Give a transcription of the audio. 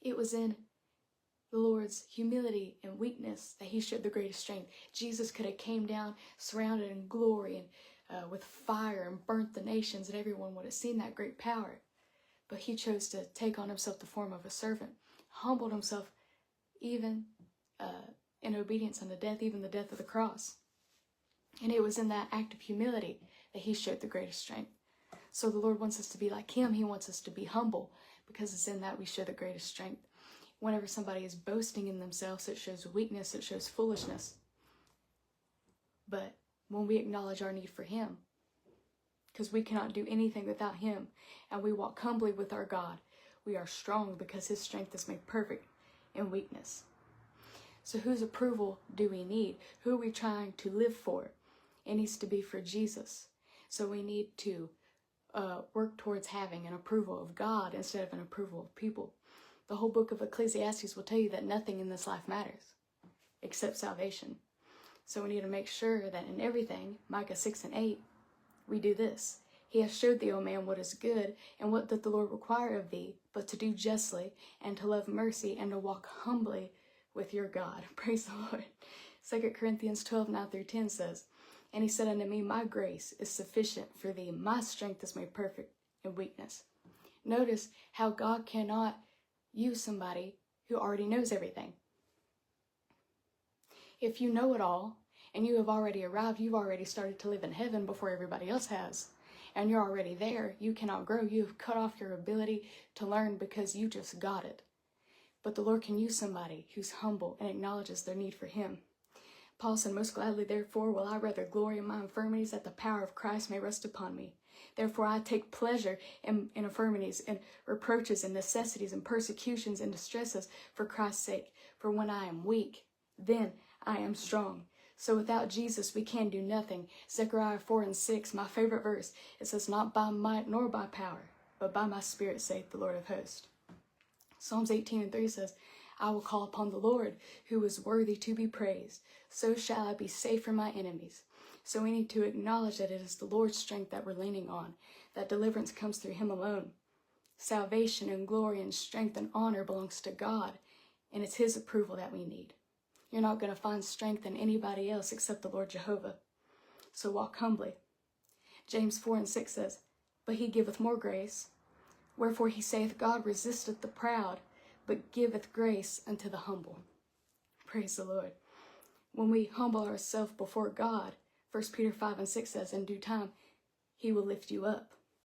It was in the Lord's humility and weakness that he showed the greatest strength. Jesus could have came down surrounded in glory and with fire and burnt the nations, and everyone would have seen that great power. But he chose to take on himself the form of a servant, humbled himself even in obedience unto death, even the death of the cross. And it was in that act of humility that he showed the greatest strength. So the Lord wants us to be like him. He wants us to be humble, because it's in that we show the greatest strength. Whenever somebody is boasting in themselves, it shows weakness, it shows foolishness. But when we acknowledge our need for him, because we cannot do anything without him, and we walk humbly with our God, we are strong, because his strength is made perfect in weakness. So whose approval do we need? Who are we trying to live for? It needs to be for Jesus. So we need to work towards having an approval of God instead of an approval of people. The whole book of Ecclesiastes will tell you that nothing in this life matters except salvation. So we need to make sure that in everything, Micah 6:8, we do this. He has showed thee, O man, what is good, and what doth the Lord require of thee, but to do justly, and to love mercy, and to walk humbly with your God. Praise the Lord. 2 Corinthians 12:9-10 says, and he said unto me, my grace is sufficient for thee. My strength is made perfect in weakness. Notice how God cannot use somebody who already knows everything. If you know it all, and you have already arrived, you've already started to live in heaven before everybody else has, and you're already there, you cannot grow. You've cut off your ability to learn because you just got it. But the Lord can use somebody who's humble and acknowledges their need for him. Paul said, most gladly, therefore, will I rather glory in my infirmities, that the power of Christ may rest upon me. Therefore, I take pleasure in infirmities and reproaches and necessities and persecutions and distresses for Christ's sake. For when I am weak, then I am strong. So without Jesus, we can do nothing. Zechariah 4:6, my favorite verse, it says, not by might nor by power, but by my spirit, saith the Lord of hosts. Psalms 18:3 says, I will call upon the Lord, who is worthy to be praised. So shall I be safe from my enemies. So we need to acknowledge that it is the Lord's strength that we're leaning on, that deliverance comes through him alone. Salvation and glory and strength and honor belongs to God, and it's his approval that we need. You're not going to find strength in anybody else except the Lord Jehovah. So walk humbly. James 4:6 says, but he giveth more grace. Wherefore he saith, God resisteth the proud, but giveth grace unto the humble. Praise the Lord. When we humble ourselves before God, 1 Peter 5:6 says, in due time, he will lift you up.